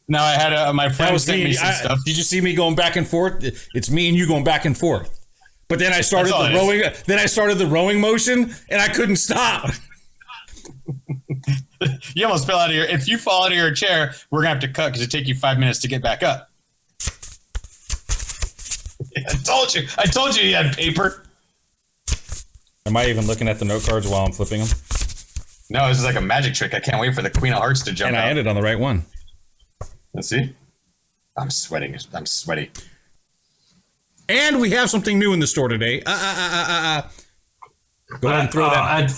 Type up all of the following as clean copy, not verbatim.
No, I had my friend sent me some stuff. Did you see me going back and forth? It's me and you going back and forth. But then I started the rowing. Then I started the rowing motion, and I couldn't stop. You almost fell out of your. If you fall out of your chair, we're gonna have to cut because it take you 5 minutes to get back up. I told you. I told you you had paper. Am I even looking at the note cards while I'm flipping them? No, this is like a magic trick. I can't wait for the Queen of Hearts to jump out. And I ended on the right one. Let's see. I'm sweating. I'm sweaty. And we have something new in the store today. Go ahead and throw that.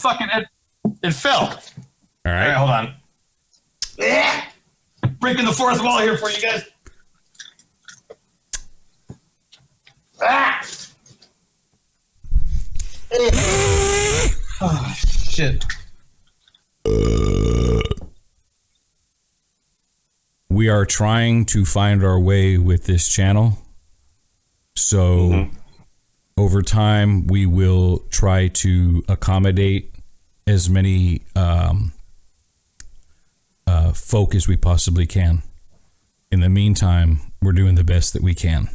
It fell. All right, hold on. Breaking the fourth wall here for you guys. Oh, shit. We are trying to find our way with this channel. So over time, we will try to accommodate as many folk as we possibly can. In the meantime, we're doing the best that we can.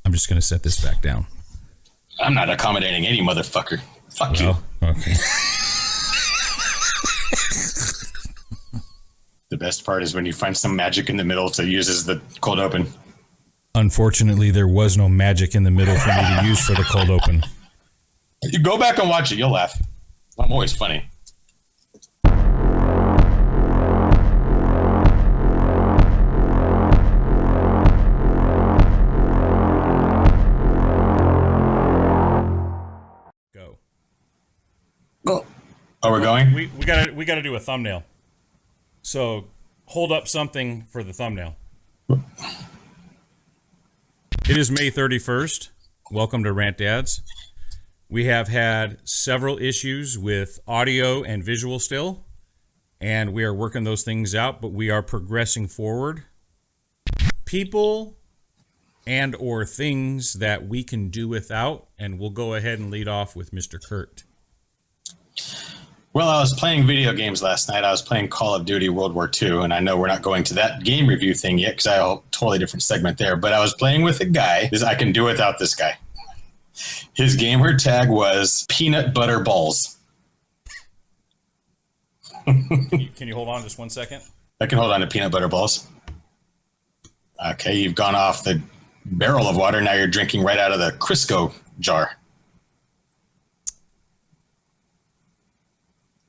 I'm just going to set this back down. I'm not accommodating any motherfucker. Fuck you. Okay. The best part is when you find some magic in the middle to use as the cold open. Unfortunately, there was no magic in the middle for me to use for the cold open. You go back and watch it. You'll laugh. I'm always funny. Go. Oh, we're going? We gotta do a thumbnail. So hold up something for the thumbnail. It is May 31st. Welcome to Rant Dads. We have had several issues with audio and visual still, and we are working those things out, but we are progressing forward. People and or things that we can do without, and we'll go ahead and lead off with Mr. Kurt. Well, I was playing video games last night. I was playing Call of Duty World War II, and I know we're not going to that game review thing yet because I have a totally different segment there, but I was playing with a guy. I can do without this guy. His gamer tag was peanut butter balls. Can you hold on just 1 second? I can hold on to peanut butter balls. Okay, you've gone off the barrel of water. Now you're drinking right out of the Crisco jar.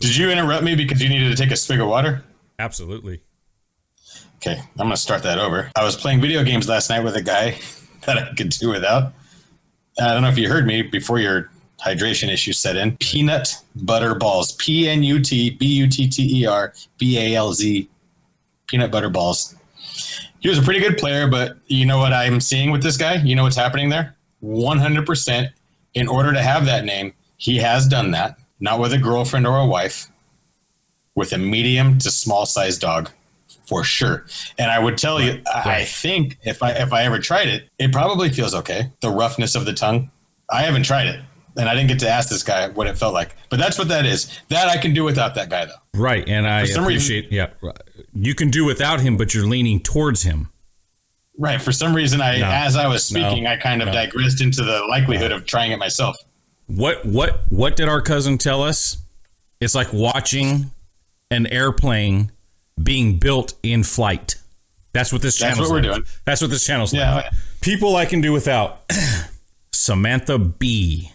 Did you interrupt me because you needed to take a swig of water? Absolutely. Okay, I'm going to start that over. I was playing video games last night with a guy that I could do without. I don't know if you heard me before your hydration issue set in. Peanut butter balls. PNUTBUTTERBALZ. Peanut butter balls. He was a pretty good player, but you know what I'm seeing with this guy? You know what's happening there? 100%. In order to have that name, he has done that. Not with a girlfriend or a wife, with a medium to small size dog, for sure. And I would tell you, I think if I ever tried it, it probably feels okay. The roughness of the tongue. I haven't tried it, and I didn't get to ask this guy what it felt like. But that's what that is. That I can do without that guy, though. Right, and I appreciate. Yeah, you can do without him, but you're leaning towards him. Right. For some reason, as I was speaking, I kind of digressed into the likelihood of trying it myself. What did our cousin tell us? It's like watching an airplane being built in flight. That's what this channel's like. That's what we're doing. That's what this channel's like. People I can do without. Samantha B.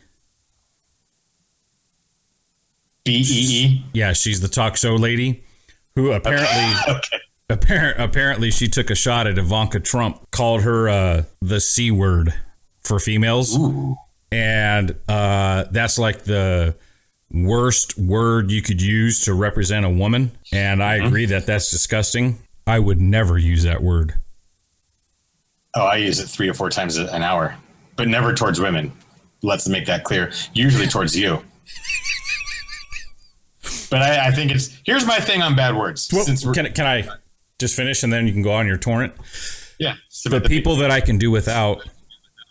B-E-E? Yeah, she's the talk show lady who apparently she took a shot at Ivanka Trump, called her the C word for females. Ooh. And that's like the worst word you could use to represent a woman. And I agree that that's disgusting. I would never use that word. Oh, I use it 3 or 4 times an hour, but never towards women. Let's make that clear. Usually towards you. But I think here's my thing on bad words. Well, can I just finish and then you can go on your torrent? Yeah. The people that I can do without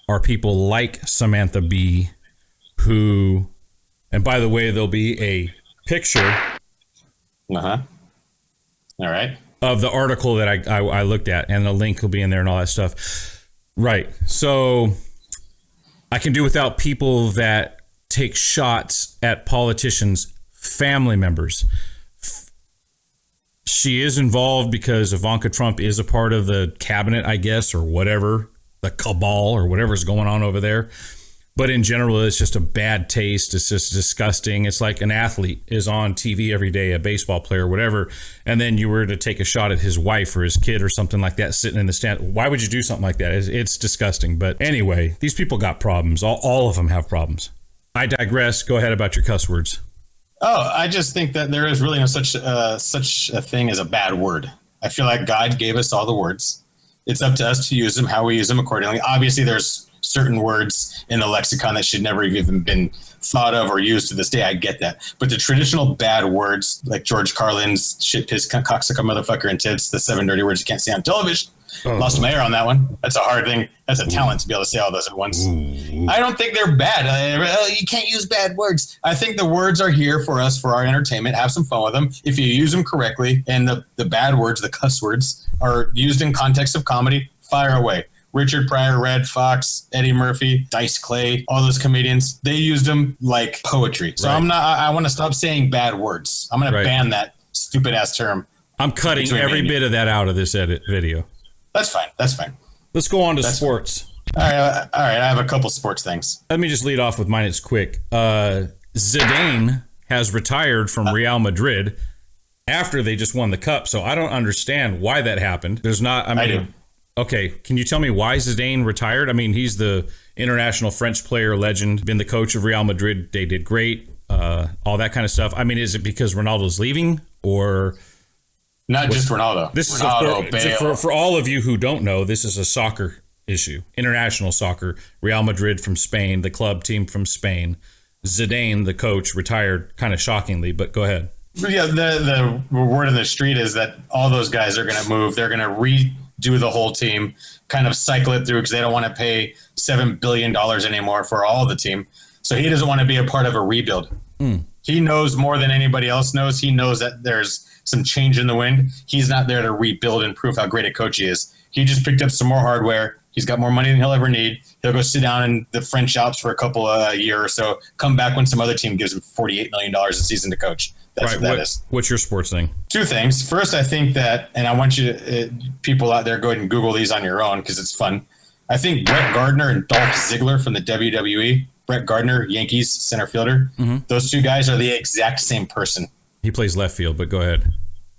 are people like Samantha B, who, and by the way, there'll be a picture All right. Of the article that I looked at, and the link will be in there and all that stuff. Right. So I can do without people that take shots at politicians' family members. She is involved because Ivanka Trump is a part of the cabinet, I guess, or whatever, the cabal or whatever's going on over there. But in general, it's just a bad taste. It's just disgusting. It's like an athlete is on TV every day, a baseball player, whatever, and then you were to take a shot at his wife or his kid or something like that sitting in the stand. Why would you do something like that? It's disgusting. But anyway, these people got problems. All of them have problems. I digress. Go ahead about your cuss words. Oh, I just think that there is really no such a thing as a bad word. I feel like God gave us all the words. It's up to us to use them, how we use them accordingly. Obviously, there's certain words in the lexicon that should never have even been thought of or used to this day. I get that. But the traditional bad words, like George Carlin's shit, piss, cunt, cocksucker, motherfucker, and tits, the 7 dirty words you can't say on television. Lost my hair on that one. That's a hard thing. That's a talent to be able to say all those at once. I don't think they're bad. You can't use bad words. I think the words are here for us for our entertainment. Have some fun with them. If you use them correctly, and the bad words, the cuss words, are used in context of comedy, fire away. Richard Pryor, Red Fox, Eddie Murphy, Dice Clay, all those comedians, they used them like poetry. So Right. I want to stop saying bad words. I'm going to ban that stupid ass term. I'm cutting every bit of that out of this edit video. That's fine. That's fine. Let's go on to sports. All right. I have a couple sports things. Let me just lead off with mine. It's quick. Zidane has retired from Real Madrid after they just won the cup. So I don't understand why that happened. There's not. I do. Okay, can you tell me why Zidane retired? I mean, he's the international French player legend, been the coach of Real Madrid. They did great, all that kind of stuff. I mean, is it because Ronaldo's leaving, or not just Ronaldo? This Ronaldo, is for all of you who don't know. This is a soccer issue, international soccer. Real Madrid from Spain, the club team from Spain. Zidane, the coach, retired kind of shockingly. But go ahead. Yeah, the word in the street is that all those guys are going to move. They're going to redo the whole team, kind of cycle it through because they don't want to pay $7 billion anymore for all the team. So he doesn't want to be a part of a rebuild. He knows more than anybody else knows. He knows that there's some change in the wind. He's not there to rebuild and prove how great a coach he is. He just picked up some more hardware. He's got more money than he'll ever need. He'll go sit down in the French Alps for a year or so, come back when some other team gives him $48 million a season to coach. That's what that is. What's your sports thing? Two things. First, I think that, and I want you people out there, go ahead and Google these on your own because it's fun. I think Brett Gardner and Dolph Ziggler from the WWE, Brett Gardner, Yankees center fielder, those two guys are the exact same person. He plays left field, but go ahead.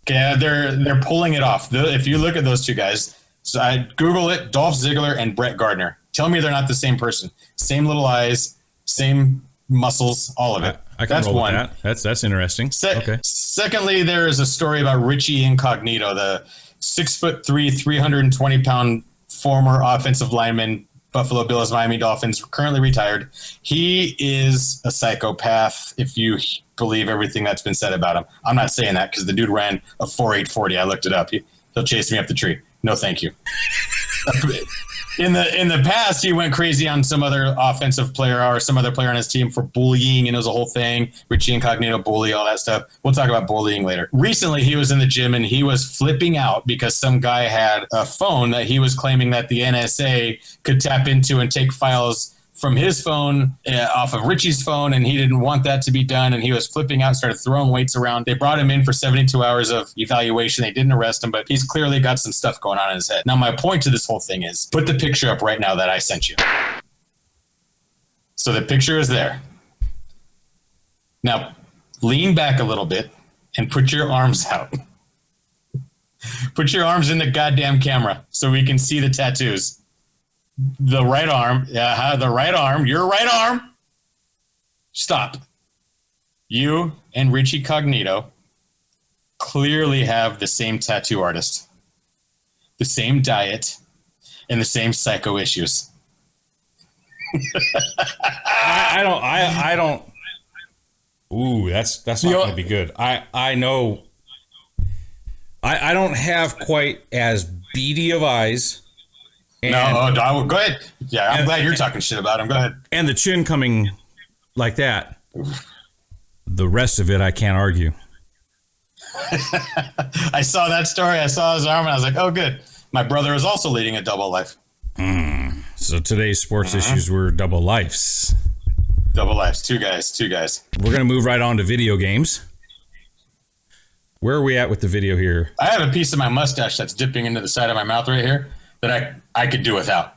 Okay, they're pulling it off. If you look at those two guys, so I Google it, Dolph Ziggler and Brett Gardner. Tell me they're not the same person. Same little eyes, same muscles, all of it. I can roll with that. That's interesting. Okay. Secondly, there is a story about Richie Incognito, the 6'3", 320-pound former offensive lineman, Buffalo Bills, Miami Dolphins, currently retired. He is a psychopath if you believe everything that's been said about him. I'm not saying that because the dude ran a 4.840. I looked it up. He'll chase me up the tree. No, thank you. In the past, he went crazy on some other offensive player or some other player on his team for bullying, and it was a whole thing. Richie Incognito bully, all that stuff. We'll talk about bullying later. Recently, he was in the gym and he was flipping out because some guy had a phone that he was claiming that the NSA could tap into and take files from his phone off of Richie's phone, and he didn't want that to be done, and he was flipping out, started throwing weights around. They brought him in for 72 hours of evaluation. They didn't arrest him, but he's clearly got some stuff going on in his head. Now, my point to this whole thing is, put the picture up right now that I sent you. So the picture is there. Now, lean back a little bit and put your arms out. Put your arms in the goddamn camera so we can see the tattoos. The right arm, the right arm, your right arm. Stop. You and Richie Cognito clearly have the same tattoo artist, the same diet, and the same psycho issues. I don't. Ooh, that's not going to be good. I know. I don't have quite as beady of eyes. No, go ahead. Yeah, I'm glad you're talking shit about him. Go ahead. And the chin coming like that. The rest of it, I can't argue. I saw that story. I saw his arm, and I was like, "Oh, good." My brother is also leading a double life. So today's sports issues were double lives. Double lives. Two guys. We're going to move right on to video games. Where are we at with the video here? I have a piece of my mustache that's dipping into the side of my mouth right here that I could do without.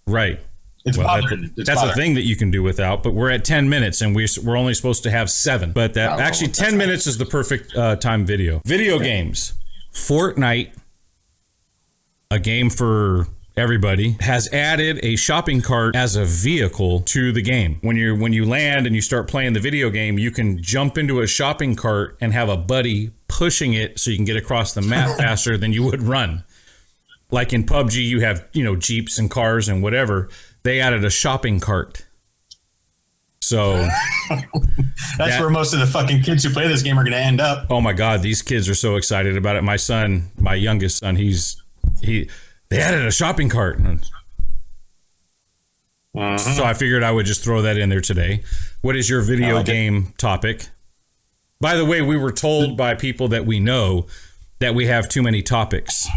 Right. It's bothering. That's a thing that you can do without, but we're at 10 minutes and we're only supposed to have 7. But actually 10 minutes is the perfect time video. Video games. Fortnite, a game for everybody, has added a shopping cart as a vehicle to the game. When you land and you start playing the video game, you can jump into a shopping cart and have a buddy pushing it so you can get across the map faster than you would run. Like in PUBG, you have, Jeeps and cars and whatever. They added a shopping cart. So that's where most of the fucking kids who play this game are going to end up. Oh my God, these kids are so excited about it. My son, my youngest son, they added a shopping cart. So I figured I would just throw that in there today. What is your video game topic? By the way, we were told by people that we know that we have too many topics.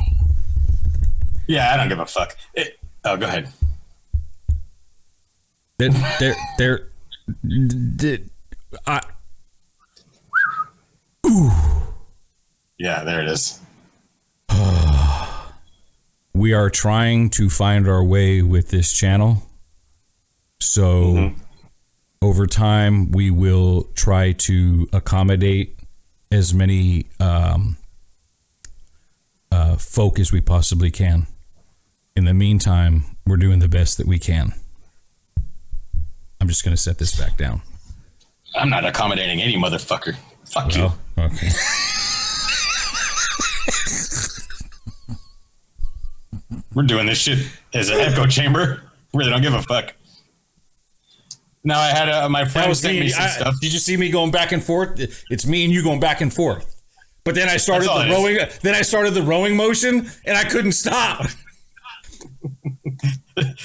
Yeah, I don't give a fuck. Go ahead. Yeah, there it is. We are trying to find our way with this channel. So over time, we will try to accommodate as many folk as we possibly can. In the meantime, we're doing the best that we can. I'm just going to set this back down. I'm not accommodating any motherfucker. Fuck you. Okay. We're doing this shit as an echo chamber. Really don't give a fuck. Now I had my friend sent me some stuff. Did you see me going back and forth? It's me and you going back and forth. But then I started the rowing. Then I started the rowing motion, and I couldn't stop.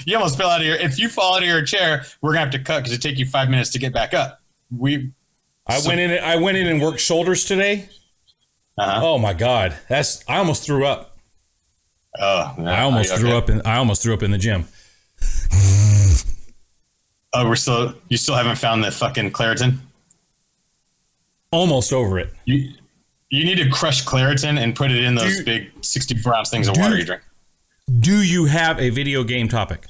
You almost fell out of if you fall out of your chair, we're gonna have to cut because it take you 5 minutes to get back up. I went in and worked shoulders today. Oh my God, I almost threw up. Oh, no, I almost threw up in the gym. Oh, you still haven't found the fucking Claritin? Almost over it. You need to crush Claritin and put it in those big 64-ounce things of water you drink. Do you have a video game topic?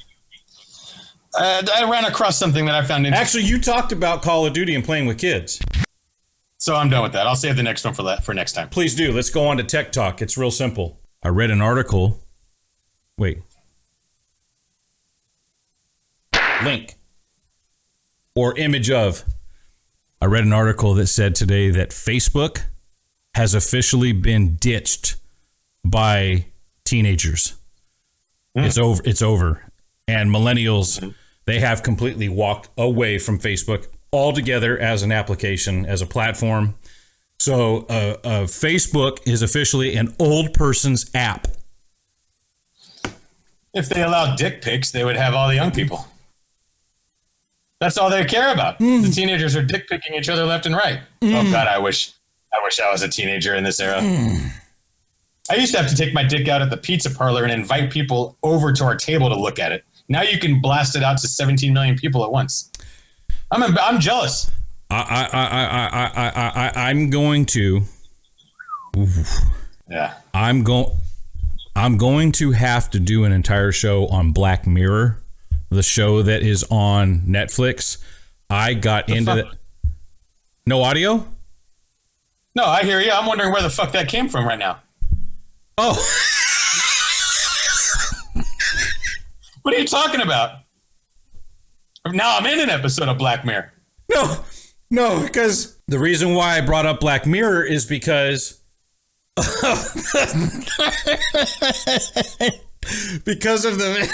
I ran across something that I found interesting. Actually, you talked about Call of Duty and playing with kids. So I'm done with that. I'll save the next one for next time. Please do. Let's go on to Tech Talk. It's real simple. I read an article. Wait. Link. Or image of. I read an article that said today that Facebook has officially been ditched by teenagers. It's over. And millennials, they have completely walked away from Facebook altogether as an application, as a platform. So Facebook is officially an old person's app. If they allowed dick pics, they would have all the young people. That's all they care about. The teenagers are dick picking each other left and right. Oh God, I wish I was a teenager in this era. I used to have to take my dick out at the pizza parlor and invite people over to our table to look at it. Now you can blast it out to 17 million people at once. I'm jealous. I'm going to. Yeah. I'm going to have to do an entire show on Black Mirror, the show that is on Netflix. I got into that. No audio? No, I hear you. I'm wondering where the fuck that came from right now. Oh. What are you talking about? Now I'm in an episode of Black Mirror. No, because the reason why I brought up Black Mirror is because because of the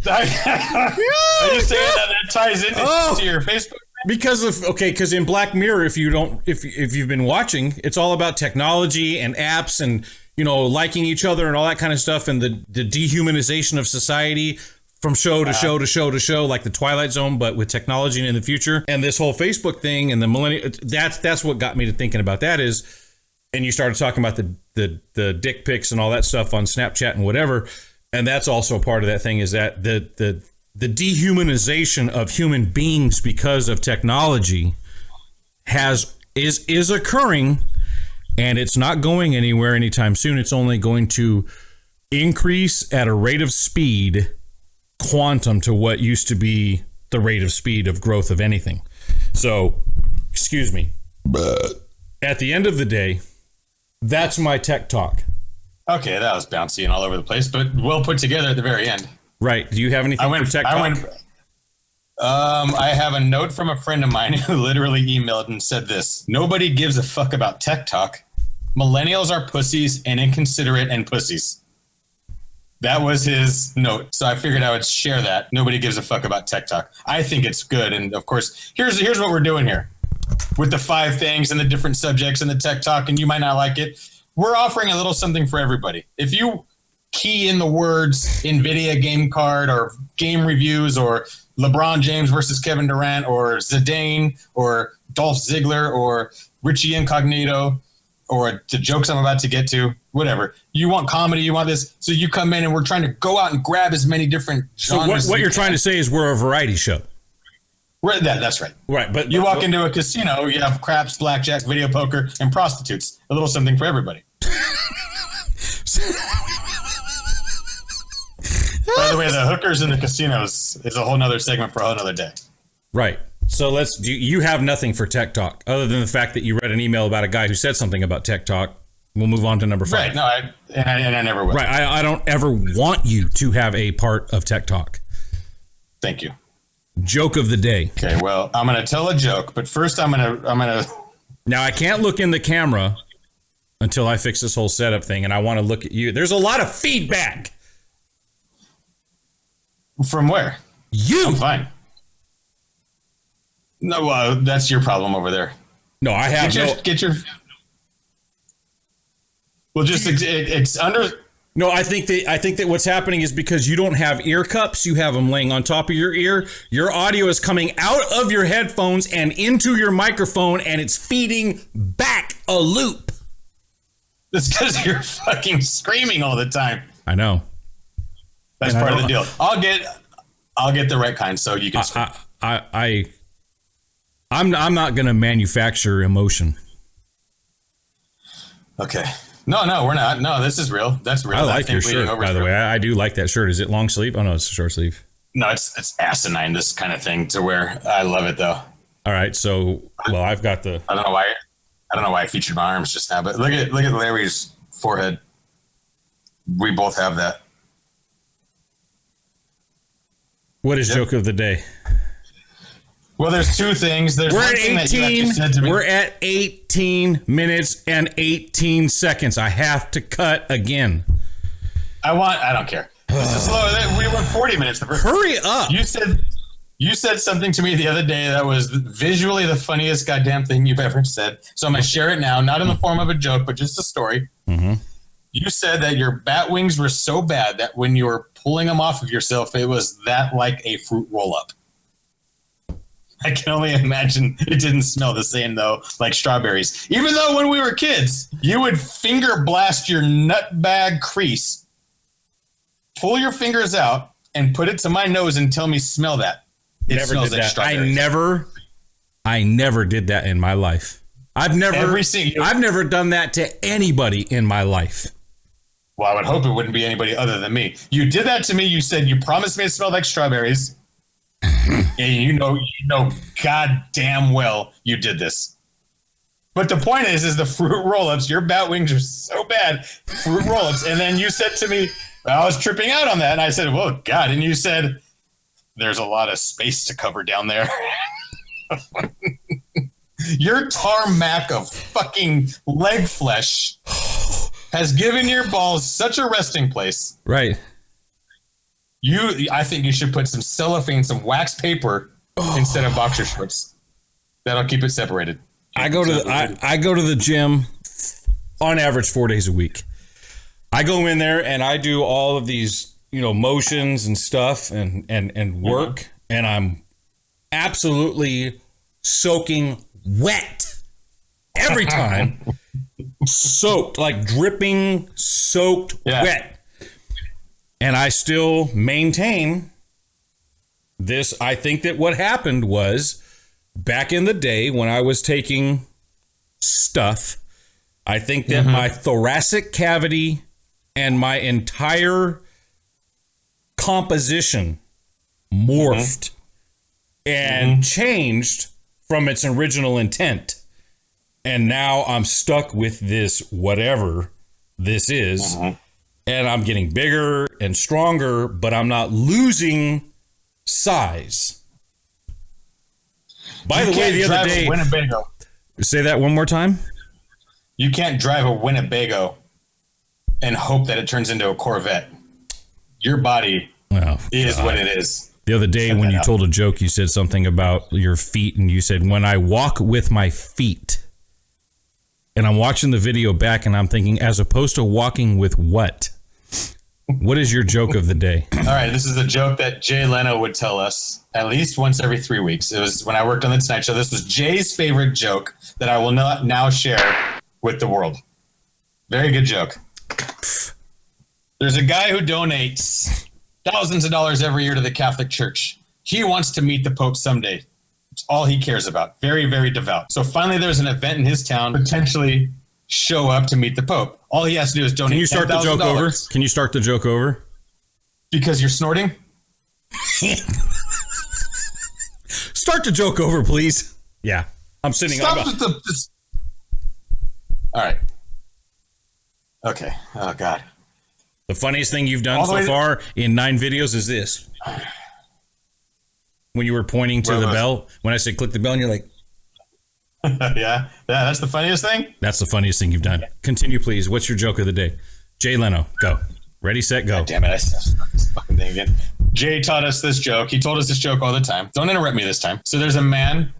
Are you saying that ties into your Facebook? Because in Black Mirror, if you've been watching, it's all about technology and apps and liking each other and all that kind of stuff and the dehumanization of society from show to show to show to show, like the Twilight Zone, but with technology and in the future. And this whole Facebook thing and the millennial, that's what got me to thinking about that is, and you started talking about the dick pics and all that stuff on Snapchat and whatever. And that's also a part of that thing, is that the dehumanization of human beings because of technology is occurring, and it's not going anywhere anytime soon. It's only going to increase at a rate of speed quantum to what used to be the rate of speed of growth of anything. So, excuse me. At the end of the day, that's my tech talk. Okay, that was bouncy and all over the place, but well put together at the very end. Right. Do you have anything for tech talk? I have a note from a friend of mine who literally emailed and said this: nobody gives a fuck about tech talk. Millennials are pussies and inconsiderate and pussies. That was his note. So I figured I would share that. Nobody gives a fuck about tech talk. I think it's good. And of course, here's what we're doing here with the 5 things and the different subjects and the tech talk, and you might not like it. We're offering a little something for everybody. If you key in the words NVIDIA game card or game reviews or LeBron James versus Kevin Durant or Zidane or Dolph Ziggler or Richie Incognito or the jokes I'm about to get to, whatever. You want comedy, you want this. So you come in and we're trying to go out and grab as many different genres. So what you're trying to say is we're a variety show. That's right. Right. But you walk into a casino, you have craps, blackjack, video poker, and prostitutes. A little something for everybody. By the way, the hookers in the casinos is a whole nother segment for a whole nother day. Right. So you have nothing for tech talk other than the fact that you read an email about a guy who said something about tech talk. We'll move on to number 5. Right. No, I never will. Right. I don't ever want you to have a part of tech talk. Thank you. Joke of the day. Okay. Well, I'm going to tell a joke, but first I'm going to. Now I can't look in the camera until I fix this whole setup thing, and I want to look at you. There's a lot of feedback. From where? You. I'm fine. No, that's your problem over there. No, I have get your. Well, just it's under. No, I think that what's happening is because you don't have ear cups, you have them laying on top of your ear. Your audio is coming out of your headphones and into your microphone, and it's feeding back a loop. It's because you're fucking screaming all the time. I know. That's part of the deal. I'll get the right kind so you can scream. I'm not going to manufacture emotion. Okay. No, we're not. No, this is real. That's real. I like your shirt, by the way. I do like that shirt. Is it long sleeve? Oh, no, it's a short sleeve. No, it's asinine, this kind of thing to wear. I love it, though. All right. So, well, I've got the... I don't know why I featured my arms just now, but look at Larry's forehead. We both have that. What is joke of the day? Well, there's 2 things. We're at 18. We're at 18 minutes and 18 seconds. I have to cut again. I don't care. This is slow. We went 40 minutes. Hurry up. You said something to me the other day that was visually the funniest goddamn thing you've ever said. So I'm going to share it now, not in the form of a joke, but just a story. Mm-hmm. You said that your bat wings were so bad that when you were pulling them off of yourself, it was that like a fruit roll-up. I can only imagine it didn't smell the same, though, like strawberries. Even though when we were kids, you would finger blast your nut bag crease, pull your fingers out, and put it to my nose and tell me, smell that. It never smells did like that. strawberries. I never did that in my life. I've never done that to anybody in my life. Well, I would hope it wouldn't be anybody other than me. You did that to me. You said you promised me it smelled like strawberries. And you know goddamn well you did this. But the point is the fruit roll-ups, your bat wings are so bad, fruit roll-ups. And then you said to me, I was tripping out on that. And I said, well, God. And you said, there's a lot of space to cover down there. Your tarmac of fucking leg flesh has given your balls such a resting place. Right. I think you should put some cellophane, some wax paper instead of boxer shorts. That'll keep it separated. I go to the gym on average 4 days a week. I go in there and I do all of these, motions and stuff and work, and I'm absolutely soaking wet every time. Soaked, like dripping, soaked wet. And I still maintain this. I think that what happened was back in the day when I was taking stuff, I think that my thoracic cavity and my entire composition morphed and changed from its original intent. And now I'm stuck with this whatever this is. And I'm getting bigger and stronger, but I'm not losing size. By the way, the other day, Winnebago. Say that one more time. You can't drive a Winnebago and hope that it turns into a Corvette. Your body is what it is. The other day when you told a joke, you said something about your feet, and you said, when I walk with my feet. And I'm watching the video back, and I'm thinking, as opposed to walking with what? What is your joke of the day? All right, this is a joke that Jay Leno would tell us at least once every 3 weeks. It was when I worked on the Tonight Show. This was Jay's favorite joke that I will not now share with the world. Very good joke. There's a guy who donates thousands of dollars every year to the Catholic Church. He wants to meet the Pope someday. It's all he cares about. Very, very devout. So finally there's an event in his town, potentially show up to meet the Pope. All he has to do is donate. Can you start the joke over? Can you start the joke over? Because you're snorting? Start the joke over, please. Yeah. I'm sitting Stop on with the... All right. Okay. Oh, God. The funniest thing you've done so far in 9 videos is this. When you were pointing to the bell, when I said click the bell, and you're like... Yeah, that's the funniest thing? That's the funniest thing you've done. Continue, please. What's your joke of the day? Jay Leno, go. Ready, set, go. God damn it, I said this fucking thing again. Jay taught us this joke. He told us this joke all the time. Don't interrupt me this time. So there's a man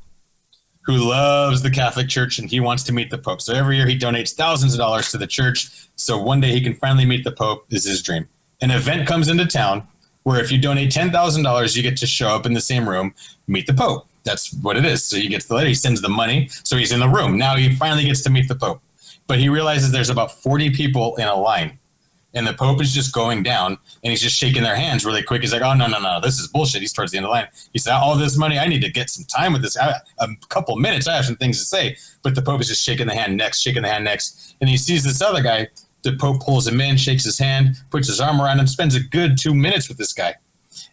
who loves the Catholic Church, and he wants to meet the Pope. So every year he donates thousands of dollars to the church. So one day he can finally meet the Pope is his dream. An event comes into town where if you donate $10,000, you get to show up in the same room, meet the Pope. That's what it is. So he gets the letter, he sends the money, so he's in the room. Now he finally gets to meet the Pope. But he realizes there's about 40 people in a line. And the Pope is just going down, and he's just shaking their hands really quick. He's like, oh, no, this is bullshit. He's towards the end of the line. He said, all this money, I need to get some time with this. A couple minutes, I have some things to say. But the Pope is just shaking the hand next. And he sees this other guy. The Pope pulls him in, shakes his hand, puts his arm around him, spends a good 2 minutes with this guy.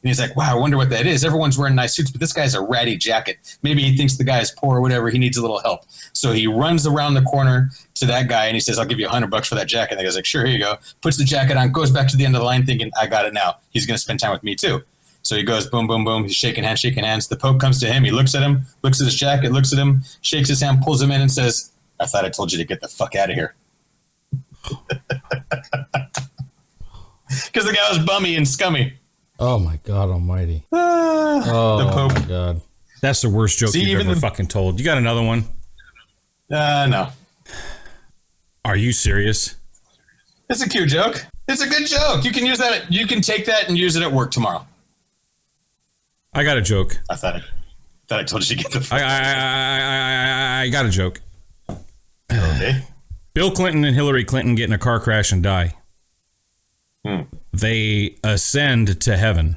And he's like, wow, I wonder what that is. Everyone's wearing nice suits, but this guy's a ratty jacket. Maybe he thinks the guy is poor or whatever. He needs a little help. So he runs around the corner to that guy, and he says, I'll give you $100 for that jacket. And the guy's like, sure, here you go. Puts the jacket on, goes back to the end of the line thinking, I got it now. He's going to spend time with me too. So he goes, boom, boom, boom. He's shaking hands. The Pope comes to him. He looks at him, looks at his jacket, looks at him, shakes his hand, pulls him in and says, I thought I told you to get the fuck out of here. Because the guy was bummy and scummy. Oh my God Almighty! The Pope. My God, that's the worst joke you've ever fucking told. You got another one? No. Are you serious? It's a cute joke. It's a good joke. You can use that. You can take that and use it at work tomorrow. I got a joke. I thought I told you to get the. I got a joke. Okay. Bill Clinton and Hillary Clinton get in a car crash and die. They ascend to heaven.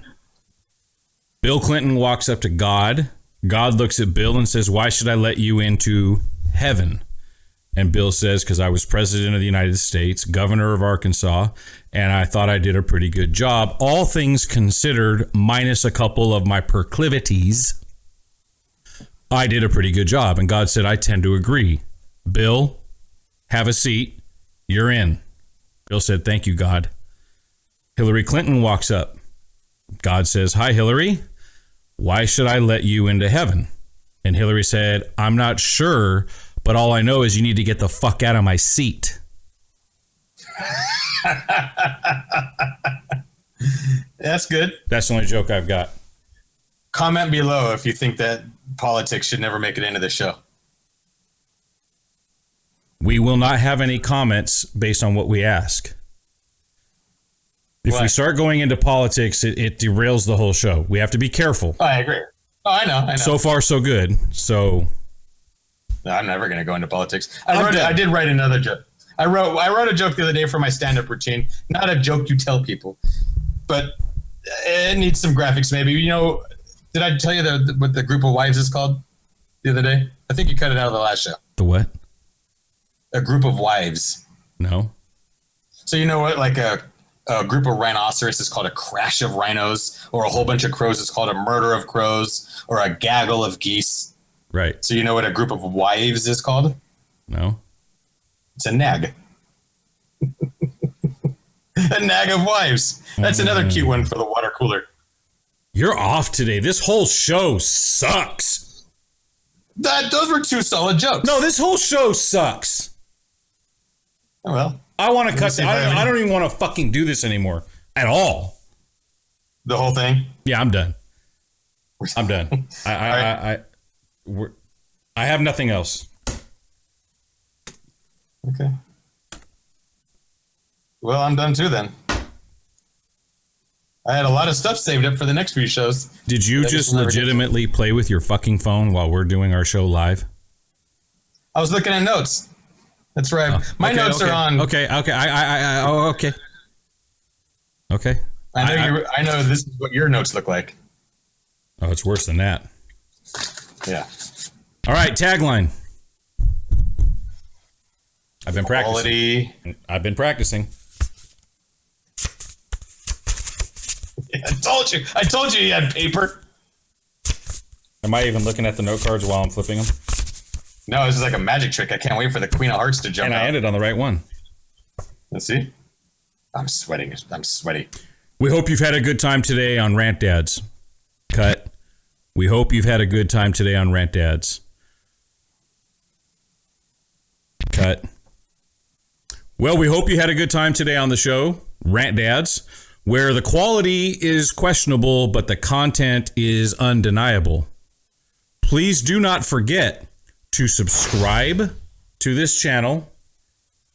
Bill Clinton walks up to God. God looks at Bill and says, why should I let you into heaven? And Bill says, because I was president of the United States, governor of Arkansas, and I thought I did a pretty good job. All things considered, minus a couple of my proclivities, I did a pretty good job. And God said, I tend to agree. Bill, have a seat. You're in. Bill said, thank you, God. Hillary Clinton walks up. God says, hi, Hillary. Why should I let you into heaven? And Hillary said, I'm not sure, but all I know is you need to get the fuck out of my seat. That's good. That's the only joke I've got. Comment below if you think that politics should never make it into the show. We will not have any comments based on what we ask. If we start going into politics, it derails the whole show. We have to be careful. I agree. Oh, I know. So far, so good. So, no, I'm never going to go into politics. I did write another joke. I wrote a joke the other day for my stand-up routine. Not a joke you tell people, but it needs some graphics. Maybe did I tell you what the group of wives is called the other day? I think you cut it out of the last show. The what? A group of wives. No. So you know what? Like a group of rhinoceros is called a crash of rhinos, or a whole bunch of crows is called a murder of crows, or a gaggle of geese. Right. So you know what a group of wives is called? No. It's a nag. A nag of wives. That's another cute one for the water cooler. You're off today. This whole show sucks. Those were two solid jokes. No, this whole show sucks. Oh, well. I want to cut. I don't even want to fucking do this anymore at all. The whole thing? Yeah, I'm done. I'm done. I have nothing else. Okay. Well, I'm done too then. I had a lot of stuff saved up for the next few shows. Did you just legitimately play with your fucking phone while we're doing our show live? I was looking at notes. That's right. My notes are on. Okay. Okay. Okay. I know this is what your notes look like. Oh, it's worse than that. Yeah. All right. Tagline. I've been Quality. practicing. I've been practicing. I told you you had paper. Am I even looking at the note cards while I'm flipping them? No, this is like a magic trick. I can't wait for the Queen of Hearts to jump out. And I ended on the right one. Let's see. I'm sweating. I'm sweaty. We hope you've had a good time today on Rant Dads. Cut. We hope you've had a good time today on Rant Dads. Cut. Well, we hope you had a good time today on the show, Rant Dads, where the quality is questionable, but the content is undeniable. Please do not forget to subscribe to this channel,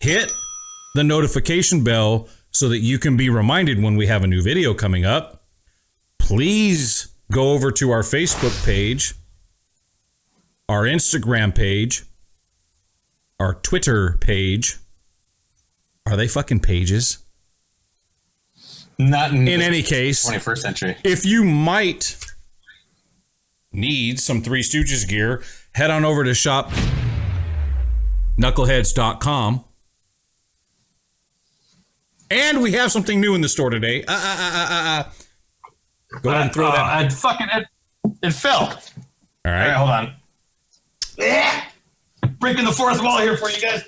hit the notification bell so that you can be reminded when we have a new video coming up. Please go over to our Facebook page, our Instagram page, our Twitter page. Are they fucking pages? Not in any case, 21st century. If you might need some Three Stooges gear, head on over to shopknuckleheads.com. And we have something new in the store today. Go ahead and throw that. It fell. All right. Hold on. Breaking the fourth wall here for you guys.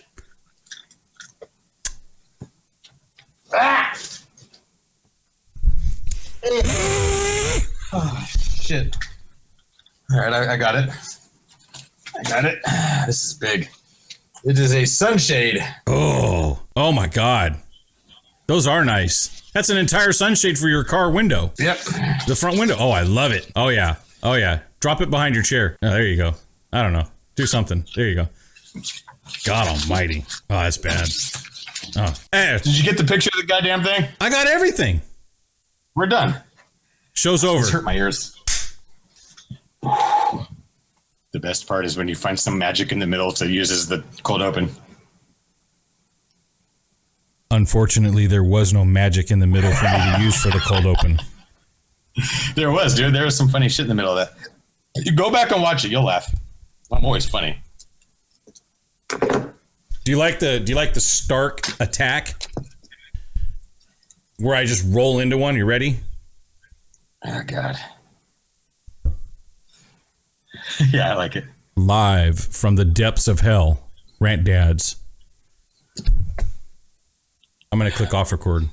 Oh, shit. All right, I got it. This is big. It is a sunshade. Oh my God. Those are nice. That's an entire sunshade for your car window. Yep. The front window. Oh, I love it. Oh, yeah. Drop it behind your chair. Oh, there you go. I don't know. Do something. There you go. God almighty. Oh, that's bad. Oh. Hey, did you get the picture of the goddamn thing? I got everything. We're done. Show's over. It's hurt my ears. The best part is when you find some magic in the middle to use as the cold open. Unfortunately, there was no magic in the middle for me to use for the cold open. There was, dude. There was some funny shit in the middle of that. You go back and watch it. You'll laugh. I'm always funny. Do you like the Stark attack? Where I just roll into one? You ready? Oh, God. Yeah, I like it. Live from the depths of hell, Rant Dads. I'm going to click off record.